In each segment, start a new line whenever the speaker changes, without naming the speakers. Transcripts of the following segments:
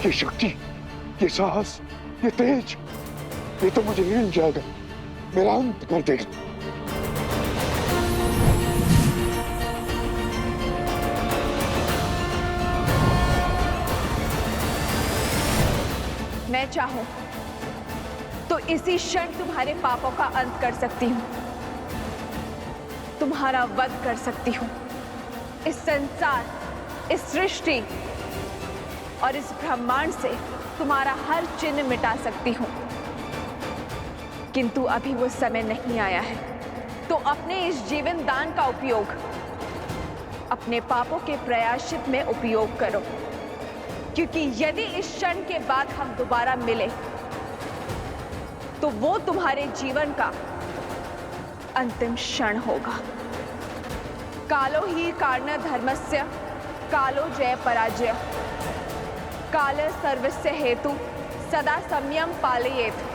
ये शक्ति, ये साहस, ये तेज, ये तो मुझे हिल जाएगा, मेरा अंत कर देगा।
मैं चाहूं तो इसी क्षण तुम्हारे पापों का अंत कर सकती हूं, तुम्हारा वध कर सकती हूं, इस संसार, इस सृष्टि और इस ब्रह्मांड से तुम्हारा हर चिन्ह मिटा सकती हूं। किंतु अभी वो समय नहीं आया है, तो अपने इस जीवन दान का उपयोग अपने पापों के प्रायश्चित में उपयोग करो, क्योंकि यदि इस क्षण के बाद हम दोबारा मिले तो वो तुम्हारे जीवन का अंतिम क्षण होगा। कालो ही कारण धर्मस्य कालो जय पराजय, काल सर्वस्य हेतु सदा संयम पालयेत्।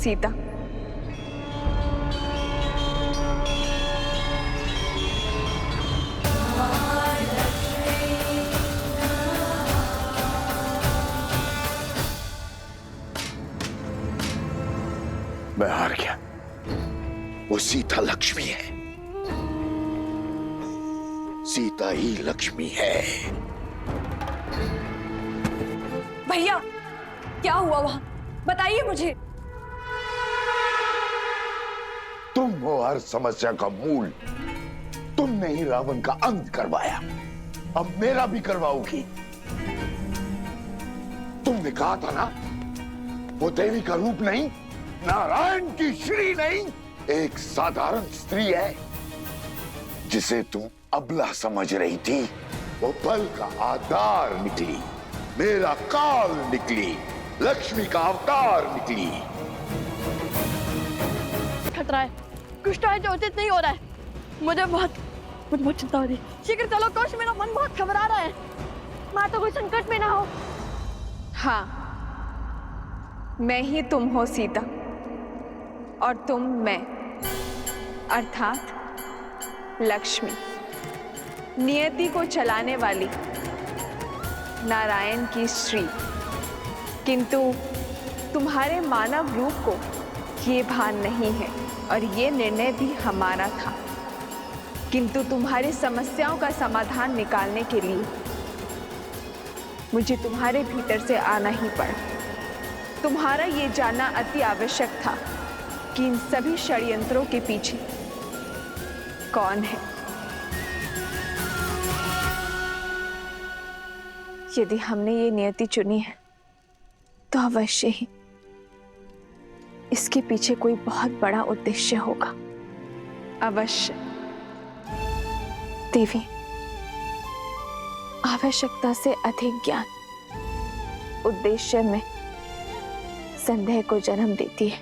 सीता,
मैं हार गया। वो सीता लक्ष्मी है, सीता ही लक्ष्मी है।
भैया क्या हुआ वहां, बताइए मुझे।
तुम हो हर समस्या का मूल, तुमने ही रावण का अंत करवाया, अब मेरा भी करवाओगी। तुमने कहा था ना, वो देवी का रूप नहीं, नारायण की श्री नहीं, एक साधारण स्त्री है जिसे तुम अबला समझ रही थी। वो बल का आधार निकली, मेरा काल निकली, लक्ष्मी का अवतार निकली।
खतरा है, कुछ तो है जो उचित नहीं हो रहा है। मुझे बहुत चिंता हो रही है। शीघ्र चलो कोश, मेरा मन बहुत घबरा रहा है। माँ तो कोई संकट में ना हो।
हाँ, मैं ही तुम हो सीता, और तुम मैं, अर्थात लक्ष्मी, नियति को चलाने वाली नारायण की श्री। किंतु तुम्हारे मानव रूप को ये भान नहीं है, और ये निर्णय भी हमारा था। किंतु तुम्हारी समस्याओं का समाधान निकालने के लिए मुझे तुम्हारे भीतर से आना ही पड़ा। तुम्हारा ये जानना अति आवश्यक था कि इन सभी षड्यंत्रों के पीछे कौन है। यदि हमने ये नियति चुनी है तो अवश्य ही इसके पीछे कोई बहुत बड़ा उद्देश्य होगा। अवश्य। देवी, आवश्यकता से अधिक ज्ञान उद्देश्य में संदेह को जन्म देती है।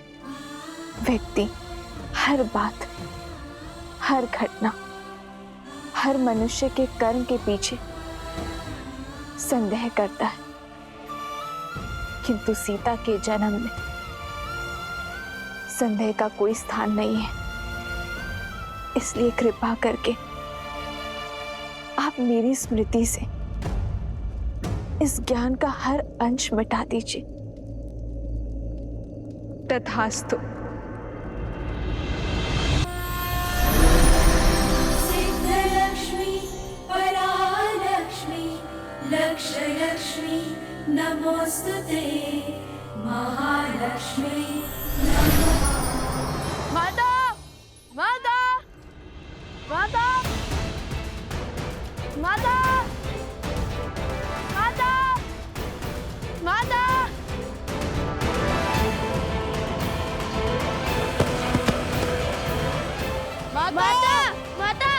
व्यक्ति हर बात, हर घटना, हर मनुष्य के कर्म के पीछे संदेह करता है, किंतु सीता के जन्म में संदेह का कोई स्थान नहीं है। इसलिए कृपा करके आप मेरी स्मृति से इस ज्ञान का हर अंश मिटा दीजिए। तथास्तु।
सिद्धलक्ष्मी परालक्ष्मी लक्ष्मी नमोस्तुते महालक्ष्मी नमः।
माता, माता, माता, माता, माता, माता, माता, माता,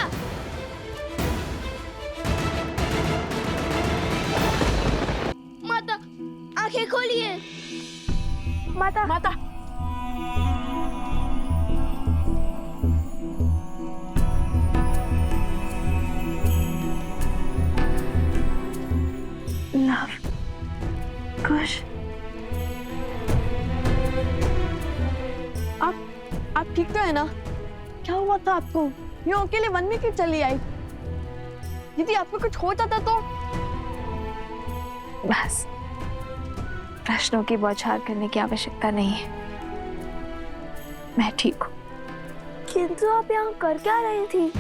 माता, आंखें खोलिए। माता, माता, था आपको? यूं अकेले वन में क्यों चली आई? यदि आपको कुछ हो जाता तो?
बस, प्रश्नों की बौछार करने की आवश्यकता नहीं है। मैं ठीक हूँ।
किंतु आप यहाँ कर क्या रही थी?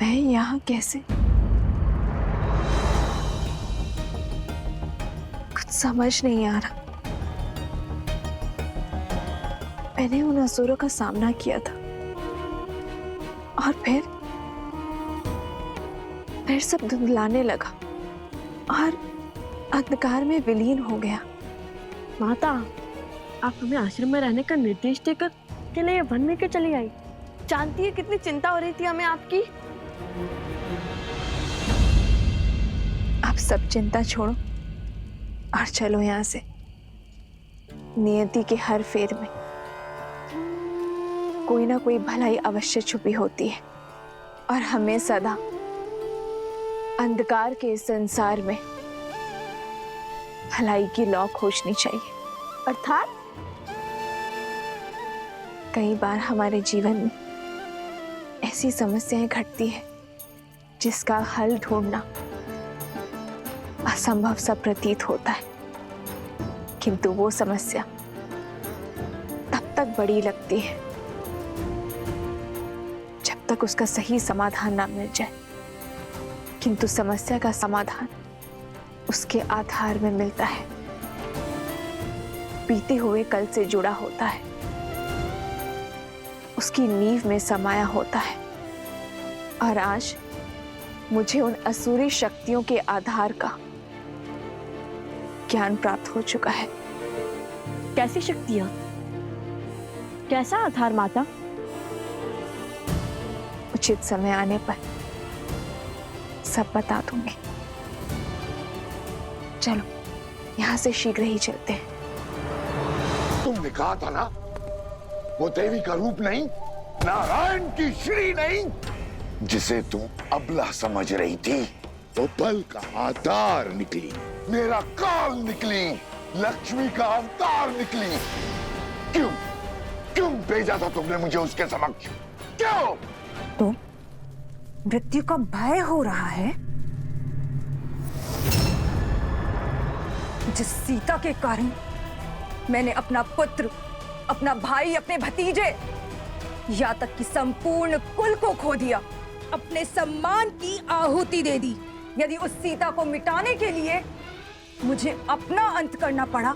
मैं यहाँ कैसे? कुछ समझ नहीं आ रहा। मैंने उन असुरों का सामना किया था और फिर सब धुंधलाने लगा और अंधकार में विलीन हो गया।
माता, आप हमें आश्रम में रहने का निर्देश देकर के लिए वन में क्यों चली आई? जानती है कितनी चिंता हो रही थी हमें आपकी।
आप सब चिंता छोड़ो और चलो यहाँ से। नियति के हर फेर में कोई ना कोई भलाई अवश्य छुपी होती है और हमें सदा अंधकार के इस संसार में भलाई की लौ खोजनी चाहिए।
अर्थात
कई बार हमारे जीवन में ऐसी समस्याएं घटती है जिसका हल ढूंढना असंभव सा प्रतीत होता है, किंतु वो समस्या तब तक बड़ी लगती है जब तक उसका सही समाधान ना मिल जाए। किंतु समस्या का समाधान उसके आधार में मिलता है, बीते हुए कल से जुड़ा होता है, उसकी नींव में समाया होता है। और आज मुझे उन असुरी शक्तियों के आधार का ज्ञान प्राप्त हो चुका है।
कैसी शक्तियां? कैसा आधार माता?
उचित समय आने पर सब बता दूंगी। चलो यहाँ से शीघ्र ही चलते हैं।
तुमने कहा था ना, वो देवी का रूप नहीं, नारायण की श्री नहीं, जिसे तुम अबला समझ रही थी, वो बल का आधार निकली, मेरा काल निकली, लक्ष्मी का अवतार निकली। क्यों क्यों भेजा था तुमने मुझे उसके समक्ष? क्यों?
तो मृत्यु का भय हो रहा है? जिस सीता के कारण मैंने अपना पुत्र, अपना भाई, अपने भतीजे, या तक कि संपूर्ण कुल को खो दिया, अपने सम्मान की आहुति दे दी। यदि उस सीता को मिटाने के लिए मुझे अपना अंत करना पड़ा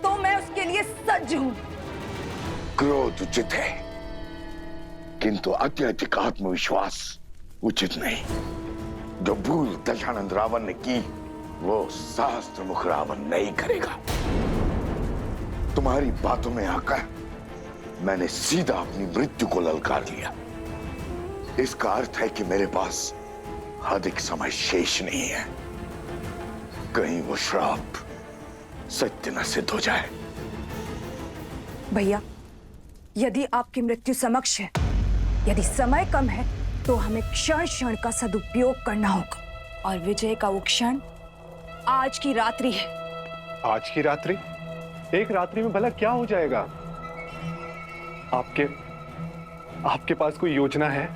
तो मैं उसके लिए सज्ज हूं।
क्रोध उचित है, किंतु अत्यधिक आत्मविश्वास उचित नहीं। जो भूल दशानंद रावण ने की, वो सहस्त्र मुख रावण नहीं करेगा। तुम्हारी बातों में आकर मैंने सीधा अपनी मृत्यु को ललकार लिया। इसका अर्थ है कि मेरे पास अधिक समय शेष नहीं है। कहीं वो श्राप सत्य न सिद्ध हो जाए।
भैया, यदि आपकी मृत्यु समक्ष है, यदि समय कम है, तो हमें क्षण क्षण का सदुपयोग करना होगा। और विजय का वो क्षण आज की रात्रि है।
आज की रात्रि? एक रात्रि में भला क्या हो जाएगा? आपके पास कोई योजना है?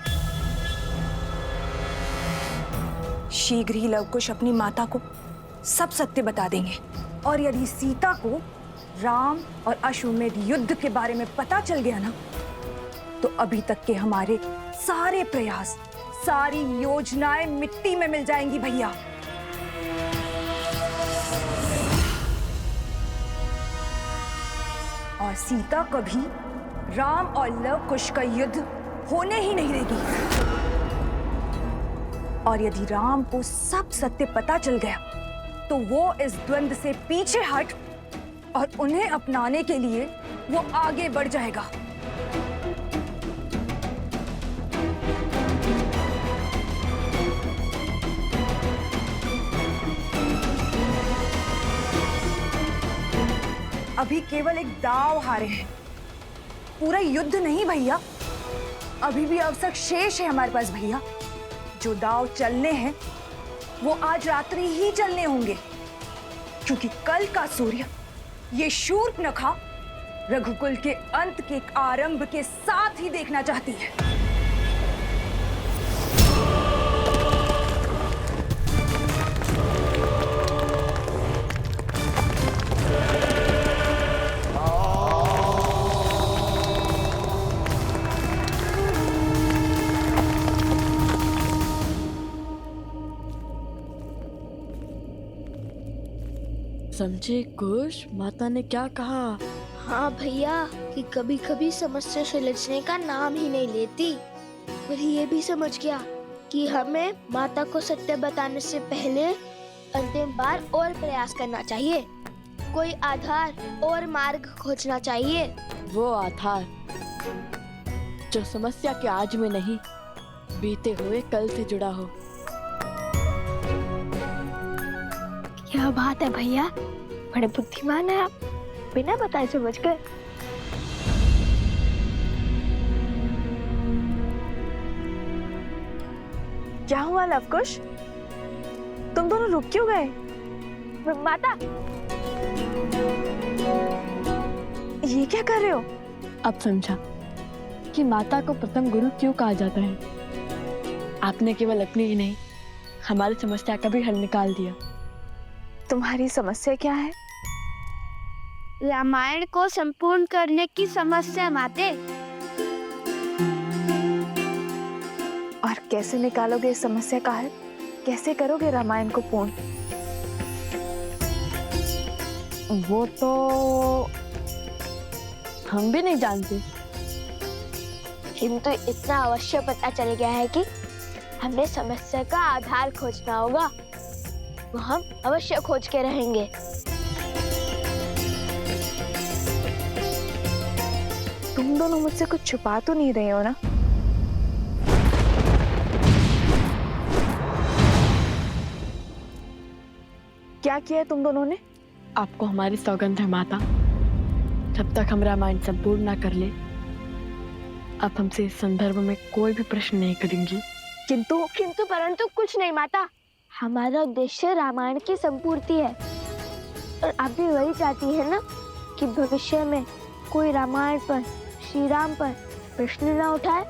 शीघ्र ही लवकुश अपनी माता को सब सत्य बता देंगे। और यदि सीता को राम और अश्वमेध युद्ध के बारे में पता चल गया ना, तो अभी तक के हमारे सारे प्रयास, सारी योजनाएं मिट्टी में मिल जाएंगी भैया। और सीता कभी राम और लवकुश का युद्ध होने ही नहीं देगी। और यदि राम को सब सत्य पता चल गया, तो वो इस द्वंद्व से पीछे हट और उन्हें अपनाने के लिए वो आगे बढ़ जाएगा। अभी केवल एक दाव हारे हैं, पूरा युद्ध नहीं भैया। अभी भी अवसर शेष है हमारे पास भैया। जो दाव चलने हैं वो आज रात्रि ही चलने होंगे, क्योंकि कल का सूर्य ये शूर्पणखा रघुकुल के अंत के आरंभ के साथ ही देखना चाहती है।
समझे कुश, माता ने क्या कहा?
हाँ भैया, कि कभी कभी समस्या सुलझने का नाम ही नहीं लेती। और ये भी समझ गया कि हमें माता को सत्य बताने से पहले अंतिम बार और प्रयास करना चाहिए, कोई आधार और मार्ग खोजना चाहिए।
वो आधार जो समस्या के आज में नहीं, बीते हुए कल से जुड़ा हो।
क्या बात है भैया, बड़े बुद्धिमान है आप, बिना बताए समझ गए।
क्या हुआ लवकुश, तुम दोनों रुक क्यों गए?
माता,
ये क्या कर रहे हो?
अब समझा कि माता को प्रथम गुरु क्यों कहा जाता है। आपने केवल अपनी ही नहीं, हमारी समस्या का भी हल निकाल दिया।
तुम्हारी समस्या क्या है?
रामायण को संपूर्ण करने की समस्या माते।
और कैसे निकालोगे इस समस्या का हल? कैसे करोगे रामायण को पूर्ण?
वो तो हम भी नहीं जानते,
किंतु इतना अवश्य पता चल गया है कि हमें समस्या का आधार खोजना होगा। वो हम अवश्य खोज के रहेंगे।
तुम दोनों मुझसे कुछ छुपा तो नहीं रहे हो ना? क्या किया है तुम दोनों ने?
आपको हमारी सौगंध है माता, जब तक हम रामायण संपूर्ण ना कर ले, आप हमसे इस संदर्भ में कोई भी प्रश्न नहीं करेंगी।
किंतु परंतु कुछ नहीं माता, हमारा उद्देश्य रामायण की संपूर्ति है। और आप भी वही चाहती है ना कि भविष्य में कोई रामायण पर, श्री राम पर प्रश्न ना उठाए।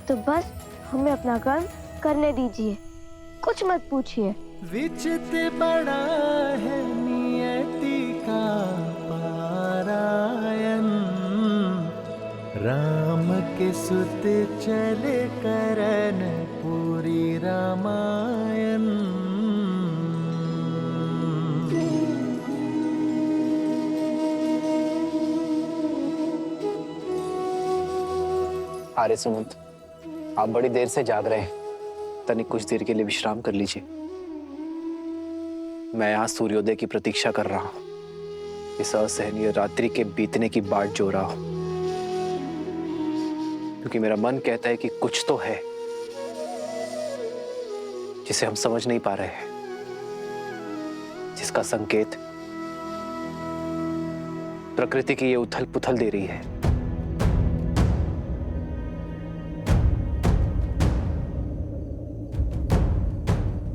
तो बस हमें अपना कर्म करने दीजिए, कुछ मत पूछिए।
विचित बड़ा है नियति का पारायण, राम के सुत चले करन पूरी रामायण।
आर्य सुमंत, आप बड़ी देर से जाग रहे हैं, तनिक कुछ देर के लिए विश्राम कर लीजिए। मैं यहाँ सूर्योदय की प्रतीक्षा कर रहा हूँ, इस असहनीय रात्रि के बीतने की बाट जो रहा हूँ, क्योंकि मेरा मन कहता है कि कुछ तो है जिसे हम समझ नहीं पा रहे हैं, जिसका संकेत प्रकृति की ये उथल पुथल दे रही है।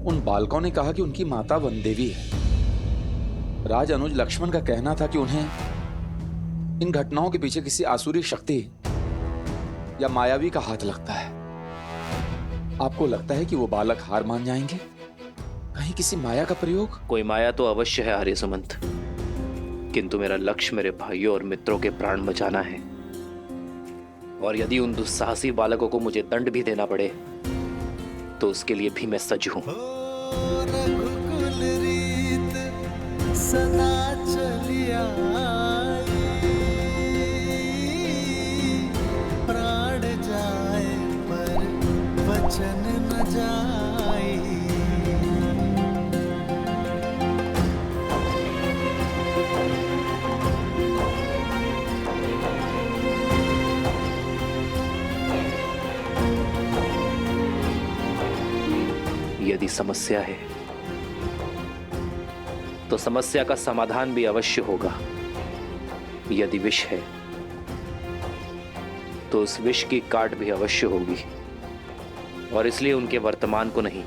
उन बालकों ने कहा कि उनकी माता वन देवी है। राज अनुज लक्ष्मण का कहना था कि उन्हें इन घटनाओं के पीछे किसी आसुरी शक्ति या मायावी का हाथ लगता है। आपको लगता है कि वो बालक हार मान जाएंगे? कहीं किसी माया का प्रयोग?
कोई माया तो अवश्य है आर्य सुमंत, किंतु मेरा लक्ष्य मेरे भाइयों और मित्रों के प्राण बचाना है। और यदि उन दुस्साहसी बालकों को मुझे दंड भी देना पड़े तो उसके लिए भी मैं सज्ज हूं।
रघुकुल रीत सदा चलिया, प्राण जाए पर वचन न जाए।
यदि समस्या है तो समस्या का समाधान भी अवश्य होगा। यदि विष है तो उस विष की काट भी अवश्य होगी, और इसलिए उनके वर्तमान को नहीं,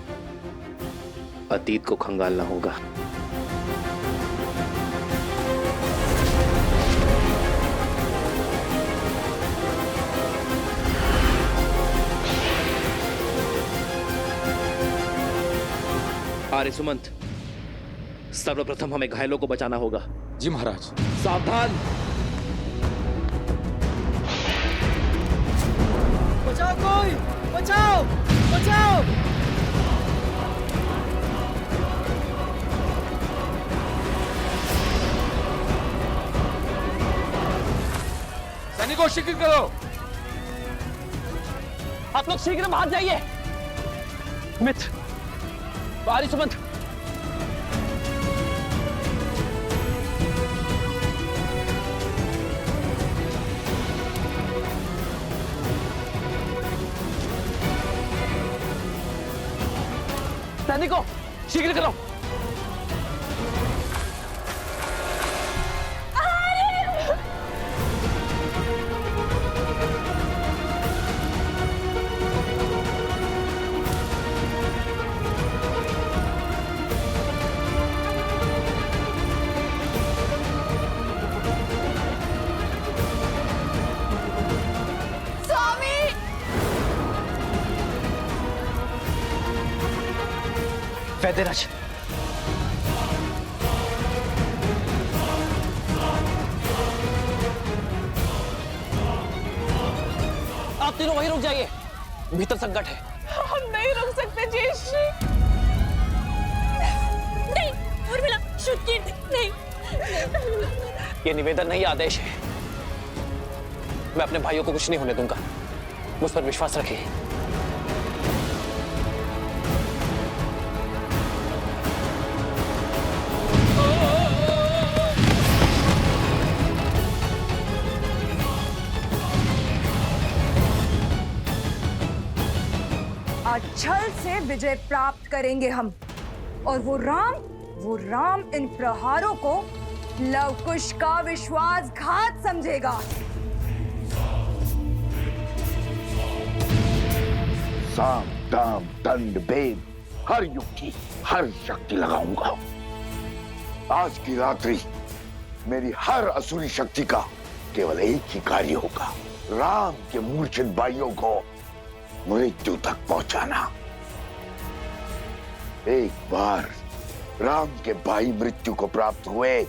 अतीत को खंगालना होगा। आर्य सुमंत, सर्वप्रथम हमें घायलों को बचाना होगा।
जी महाराज।
सावधान।
बचाओ कोई, बचाओ बचाओ।
सैनिकों शीघ्र करो।
आप लोग शीघ्र बाहर जाइए। मित्र, आर्य सुमंत, सैनिकों शीघ्र करो। वैद्यराज, आप तीनों वहीं रुक जाइए, भीतर संकट है।
हम नहीं रुक सकते जयश्री।
नहीं उर्मिला, श्रुति नहीं।
ये निवेदन नहीं, आदेश है। मैं अपने भाइयों को कुछ नहीं होने दूंगा, मुझ पर विश्वास रखिए।
आज छल से विजय प्राप्त करेंगे हम, और वो राम इन प्रहारों को लवकुश का विश्वासघात समझेगा।
साम दाम दंड भेद हर युक्ति हर शक्ति लगाऊंगा। आज की रात्रि मेरी हर असुरी शक्ति का केवल एक ही कार्य होगा, राम के मूर्छित भाइयों को मृत्यु तक पहुंचाना। एक बार राम के भाई मृत्यु को प्राप्त हुए,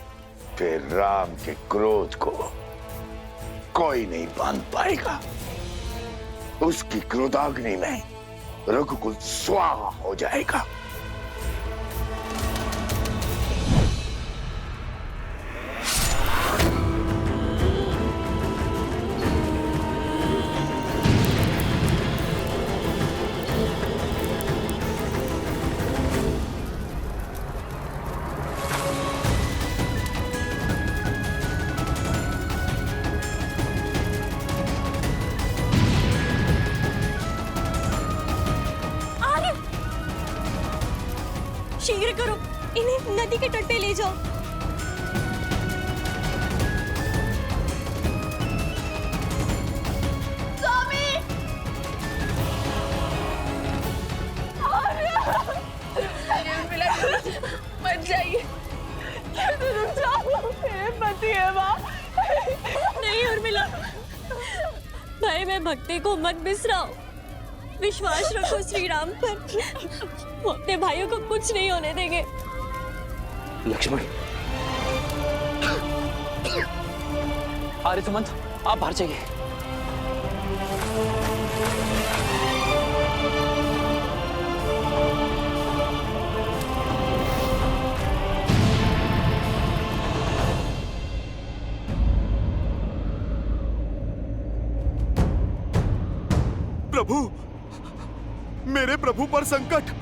फिर राम के क्रोध को कोई नहीं बांध पाएगा। उसकी क्रोधाग्नि में रघुकुल स्वाहा हो जाएगा।
शीघ्र करो, इन्हें नदी के तट पे ले जाओ।
स्वामी! मत जाइए, रुक जाओ, मेरे पति है माँ।
नहीं उर्मिला, भाई मैं भक्ति को मत बिसराओ, विश्वास रखो श्री राम पर। वो अपने भाइयों को कुछ नहीं होने देंगे।
लक्ष्मण, आर्य सुमंत, आप बाहर जाइए।
प्रभु, मेरे प्रभु पर संकट।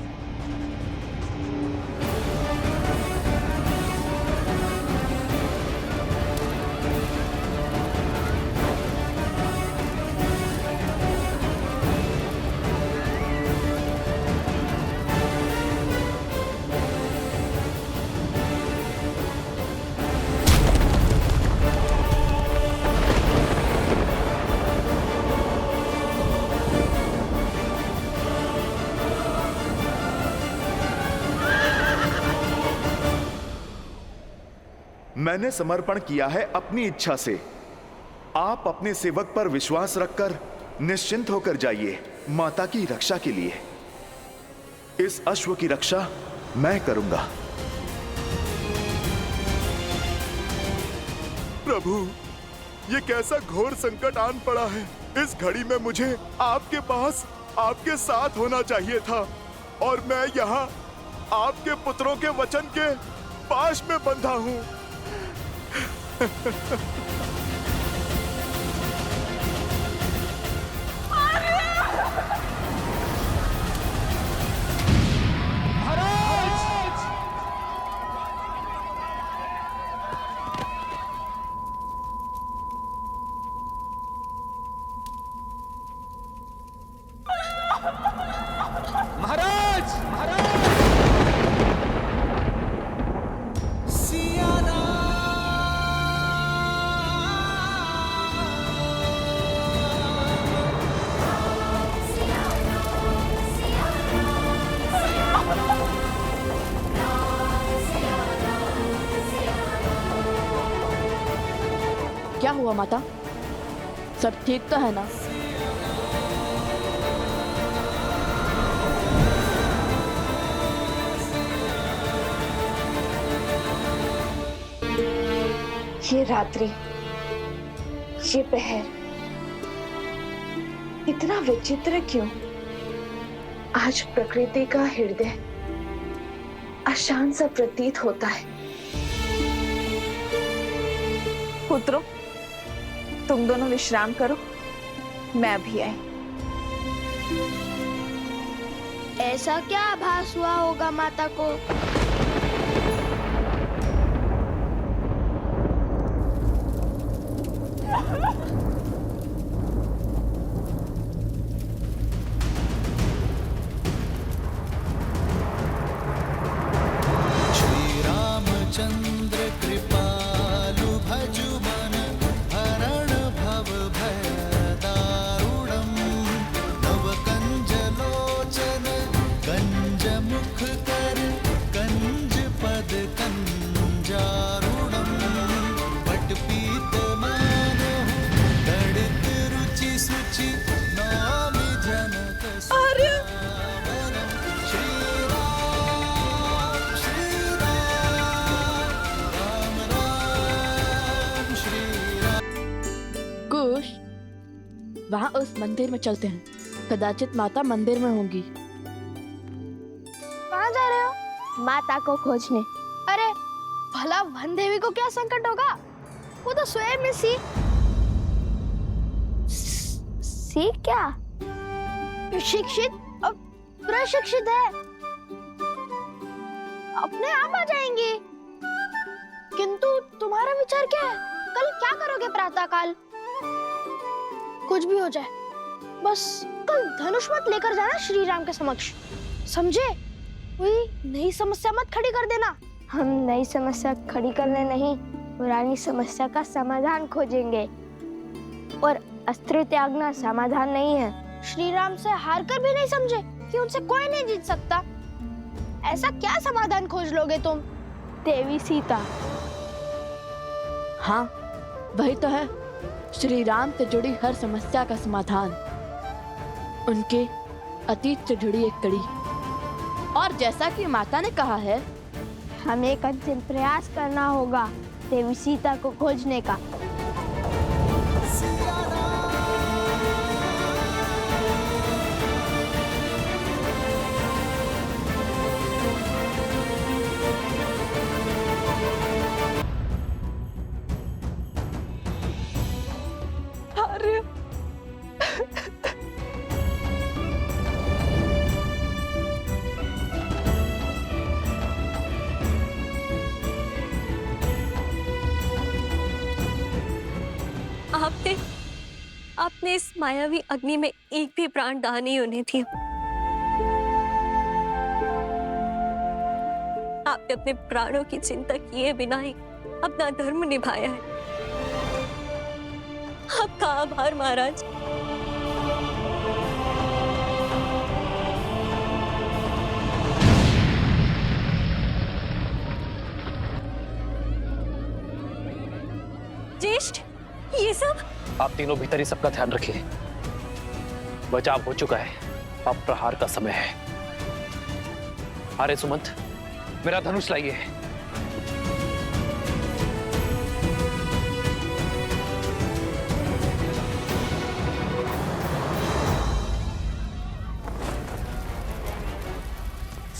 मैंने समर्पण किया है अपनी इच्छा से। आप अपने सेवक पर विश्वास रखकर निश्चिंत होकर जाइए माता की रक्षा के लिए। इस अश्व की रक्षा मैं करूंगा। प्रभु, ये कैसा घोर संकट आन पड़ा है। इस घड़ी में मुझे आपके पास आपके साथ होना चाहिए था और मैं यहाँ आपके पुत्रों के वचन के पाश में बंधा हूँ।
क्या हुआ माता? सब ठीक तो है ना?
ये रात्रि, ये पहर इतना विचित्र क्यों? आज प्रकृति का हृदय अशांत सा प्रतीत होता है। पुत्रों, तुम दोनों विश्राम करो, मैं भी आई।
ऐसा क्या आभास हुआ होगा माता को?
चंद्र कृपालु भजु मन हरण भव भय दारुणम नव कंज लोचन कंज मुख कर कंज पद कंजारुणम पट पीत मानो तड़ित रुचि सुचि नामि जनक
वहाँ उस मंदिर में चलते हैं। कदाचित माता मंदिर में होंगी।
कहाँ जा रहे हो? माता को खोजने। अरे भला वन देवी को क्या संकट होगा? वो तो स्वयं में सी क्या शिक्षित और प्रशिक्षित है, अपने आप आ जाएंगी। किंतु तुम्हारा विचार क्या है? कल क्या करोगे प्रातःकाल? कुछ भी हो जाए, बस कल धनुष मत लेकर जाना श्री राम के समक्ष, समझे? कोई नई समस्या मत खड़ी कर देना। हम नई समस्या खड़ी करने नहीं, पुरानी समस्या का समाधान खोजेंगे। और अस्त्र त्यागना समाधान नहीं है। श्री राम से हार कर भी नहीं समझे कि उनसे कोई नहीं जीत सकता। ऐसा क्या समाधान खोज लोगे तुम? देवी सीता।
हाँ, वही तो है श्री राम से जुड़ी हर समस्या का समाधान। उनके अतीत से जुड़ी एक कड़ी। और जैसा कि माता ने कहा है,
हमें कठिन प्रयास करना होगा देवी सीता को खोजने का।
आपने इस मायावी अग्नि में एक भी प्राण दान नहीं होने दिया। आपने अपने प्राणों की चिंता किए बिना ही अपना धर्म निभाया है। आपका आभार महाराज। ये सब?
आप तीनों भीतर ही सबका ध्यान रखिए। बचाव हो चुका है, अब प्रहार का समय है। अरे सुमंत, मेरा धनुष लाइए।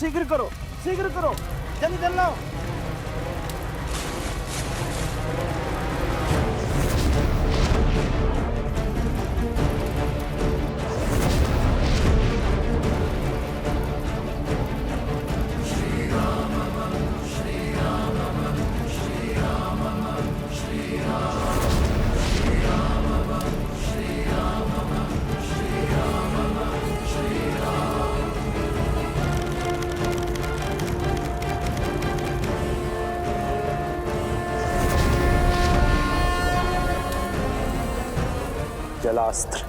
शीघ्र करो, जल्दी जल लाओ।
जलास्त्र।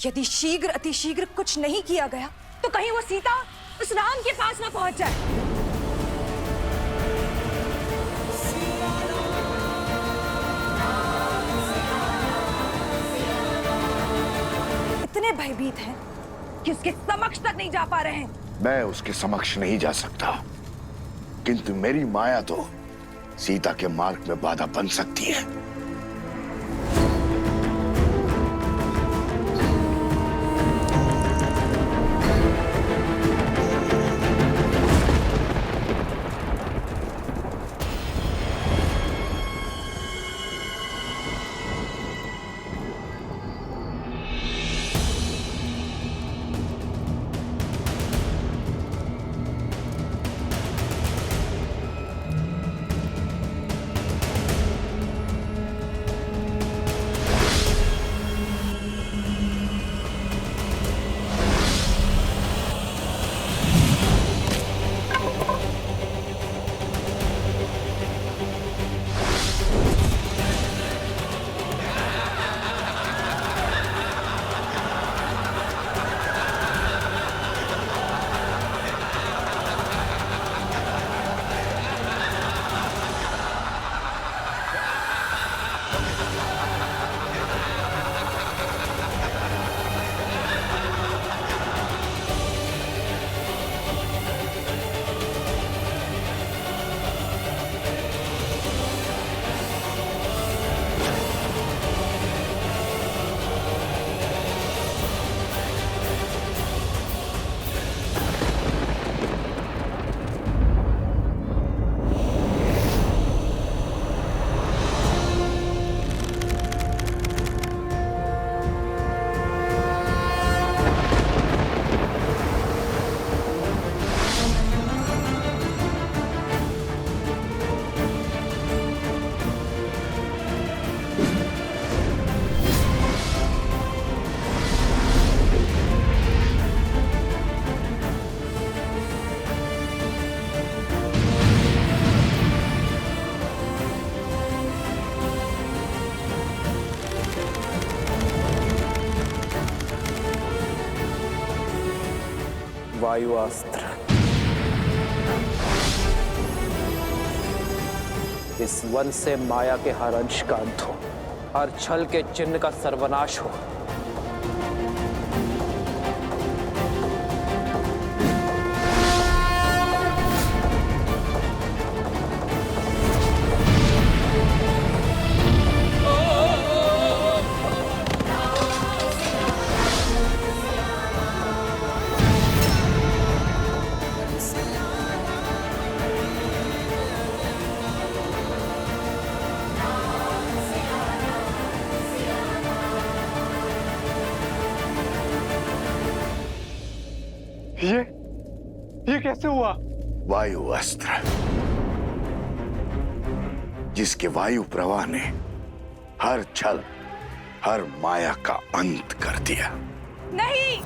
यदि शीघ्र अतिशीघ्र कुछ नहीं किया गया तो कहीं वो सीता उस राम के पास ना पहुंच जाए। इतने भयभीत हैं कि उसके समक्ष तक नहीं जा पा रहे हैं।
मैं उसके समक्ष नहीं जा सकता, किंतु मेरी माया तो सीता के मार्ग में बाधा बन सकती है।
वायु अस्त्र। इस वन से माया के हर अंश का अंत हो, हर छल के चिन्ह का सर्वनाश हो।
ये कैसे हुआ?
वायु अस्त्र, जिसके वायु प्रवाह ने हर छल, हर माया का अंत कर दिया।
नहीं,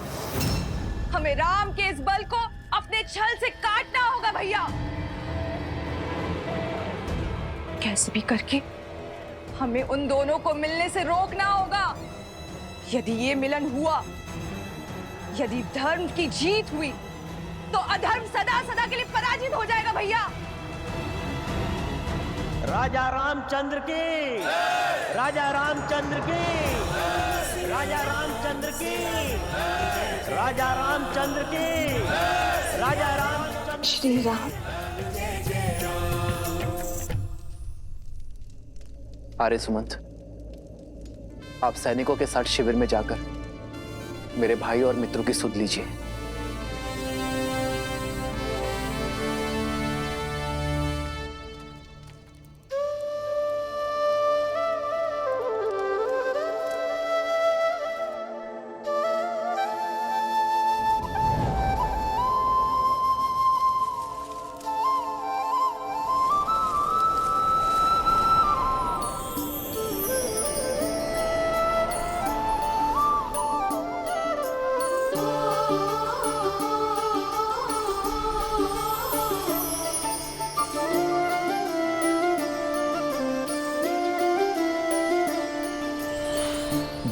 हमें राम के इस बल को अपने छल से काटना होगा भैया। कैसे भी करके हमें उन दोनों को मिलने से रोकना होगा। यदि ये मिलन हुआ, यदि धर्म की जीत हुई, तो अधर्म सदा सदा के लिए पराजित हो जाएगा भैया।
राजा रामचंद्र की, राजा रामचंद्र की, राजा रामचंद्र की, राजा रामचंद्र की, राजा रामचंद्र।
श्री राम।
आर्य सुमंत, आप सैनिकों के साथ शिविर में जाकर मेरे भाई और मित्रों की सुध लीजिए।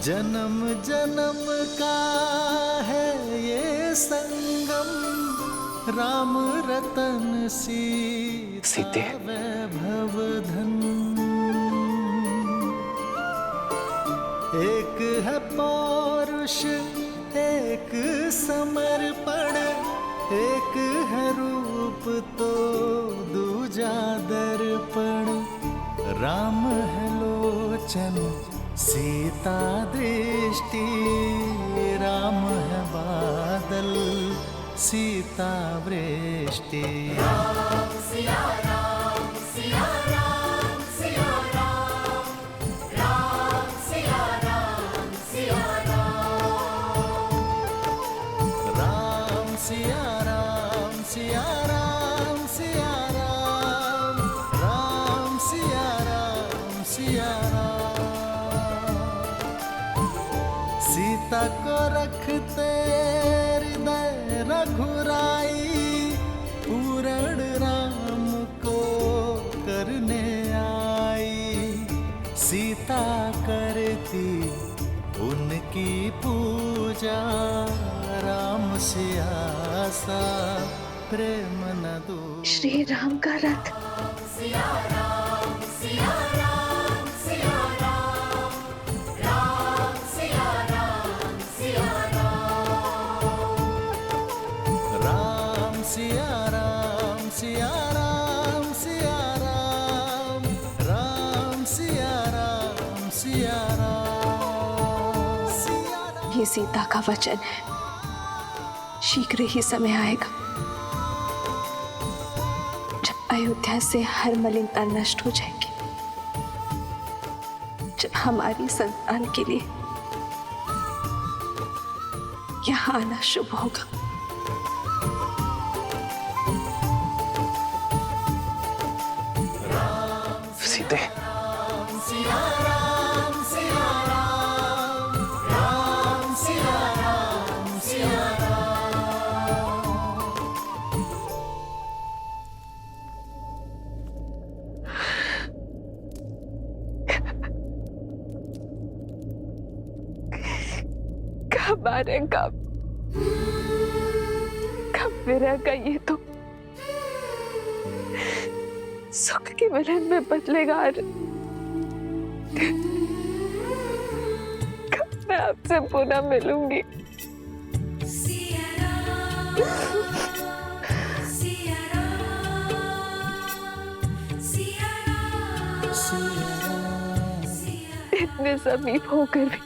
जन्म जन्म का है ये संगम, राम रतन सीते वैभव धन। एक है पौरुष, एक समर्पण, एक है रूप तो दूजा दर्पण। राम है लोचन, सीता दृष्टि, राम है बादल, सीता वृष्टि।
राम सिया राम, सिया राम, सिया राम, राम सिया राम, सिया राम,
राम सिया राम, सिया राम, सिया राम, राम सिया राम, सिया राम। सीता को रखते हृदय रघुराई, पूर्ण राम को करने आई। सीता करती उनकी पूजा, राम सिया सा प्रेम न दो।
श्री राम का रथ।
सिया राम, सिया राम, सिया राम, राम सिया राम, सिया राम,
राम सिया राम, सिया राम, सिया राम, राम सिया राम, सिया राम, सिया राम।
ये सीता का वचन है, शीघ्र ही समय आएगा जब अयोध्या से हर मलिनता नष्ट हो जाएगी, जब हमारी संतान के लिए यहाँ आना शुभ होगा।
सीते,
सिया राम, सिया राम, राम सिया राम, सिया राम।
कब आ रहे, कब विरह का ये तो सुख की मिलन में बदलेगा। कब मैं आपसे पुनः मिलूंगी? इतने समीप होकर भी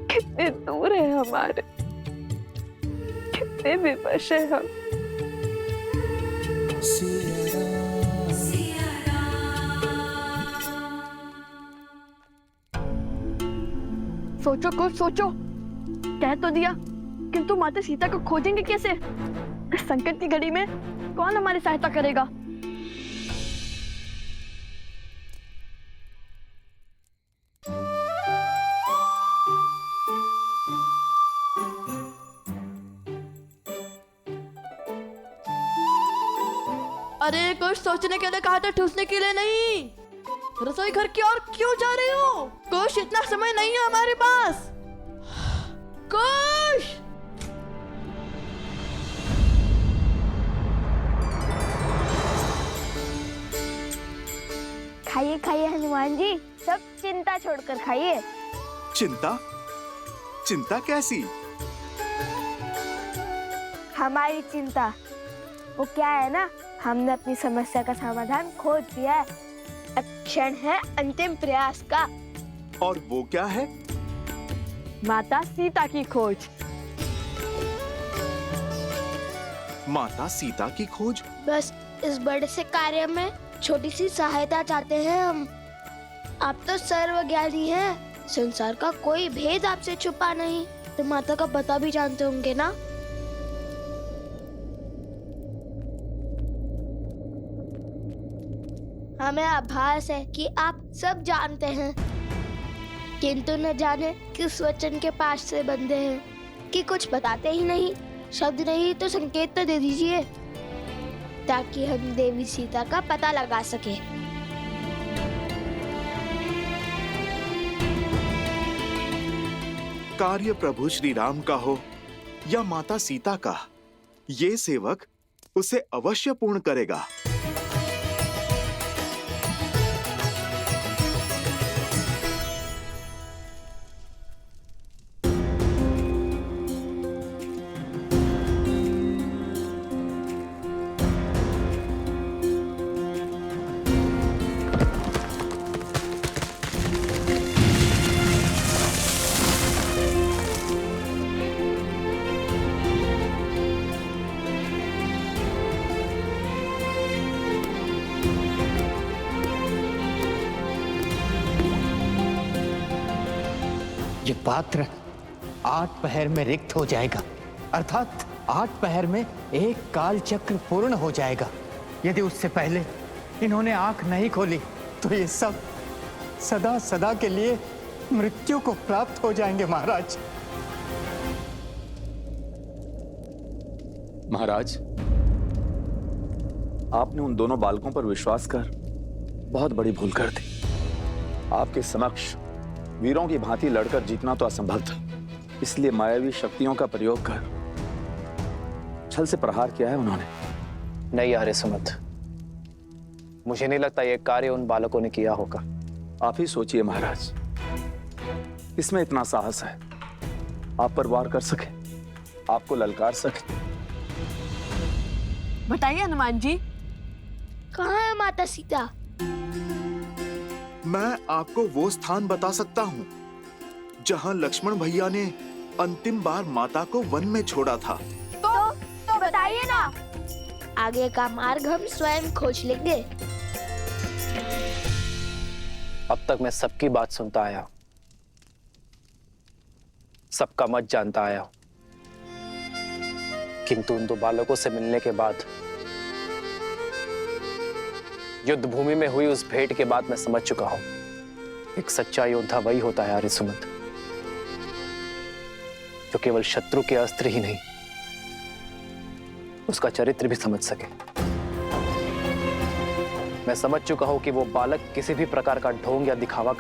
कितने दूर है हमारे, कितने विवश है हम।
सोचो कुछ सोचो। कह तो दिया, किंतु माता सीता को खोजेंगे कैसे? इस संकट की घड़ी में कौन हमारी सहायता करेगा?
अरे कुछ सोचने के लिए कहा था, ठूसने के लिए नहीं। रसोई घर की ओर क्यों जा रही हो? कुछ इतना समय नहीं है हमारे पास। कुछ
खाइए खाइए हनुमान जी, सब चिंता छोड़कर खाइए।
चिंता? चिंता कैसी?
हमारी चिंता वो क्या है ना, हमने अपनी समस्या का समाधान खोज दिया है। अब क्षण है अंतिम प्रयास का।
और वो क्या है?
माता सीता की खोज।
माता सीता की खोज?
बस इस बड़े से कार्य में छोटी सी सहायता चाहते हैं हम। आप तो सर्वज्ञानी हैं, संसार का कोई भेद आपसे छुपा नहीं, तो माता का पता भी जानते होंगे ना। हमें आभास है कि आप सब जानते हैं, किंतु न जाने किस वचन के पास से बंधे हैं कि कुछ बताते ही नहीं। शब्द नहीं तो संकेत तो दे दीजिए, ताकि हम देवी सीता का पता लगा सके।
कार्य प्रभु श्री राम का हो या माता सीता का, ये सेवक उसे अवश्य पूर्ण करेगा।
ये पात्र 8 पहर में रिक्त हो जाएगा, अर्थात 8 पहर में एक काल चक्र पूर्ण हो जाएगा। यदि उससे पहले इन्होंने आंख नहीं खोली तो ये सब सदा सदा के लिए मृत्यु को प्राप्त हो जाएंगे महाराज।
महाराज, आपने उन दोनों बालकों पर विश्वास कर बहुत बड़ी भूल कर दी। आपके समक्ष वीरों की भांति लड़कर जीतना तो असंभव था, इसलिए मायावी शक्तियों का प्रयोग कर छल से प्रहार किया है उन्होंने।
नहीं आर्यसुमंत, मुझे नहीं लगता यह कार्य उन बालकों ने किया होगा।
आप ही सोचिए महाराज, इसमें इतना साहस है, आप पर वार कर सके, आपको ललकार सके।
बताइए हनुमान जी,
कहाँ है माता सीता?
मैं आपको वो स्थान बता सकता हूँ जहाँ लक्ष्मण भैया ने अंतिम बार माता को वन में छोड़ा था।
तो बताइए ना, आगे का मार्ग हम स्वयं खोज लेंगे।
अब तक मैं सबकी बात सुनता आया, सबका मत जानता आया, किंतु उन 2 बालकों से मिलने के बाद, युद्ध भूमि में हुई उस भेंट के बाद मैं समझ चुका हूं, एक सच्चा योद्धा वही होता है आर्यसुमंत, जो केवल शत्रु के अस्त्र ही नहीं, उसका चरित्र भी समझ सके। मैं समझ चुका हूं कि वो बालक किसी भी प्रकार का ढोंग या दिखावा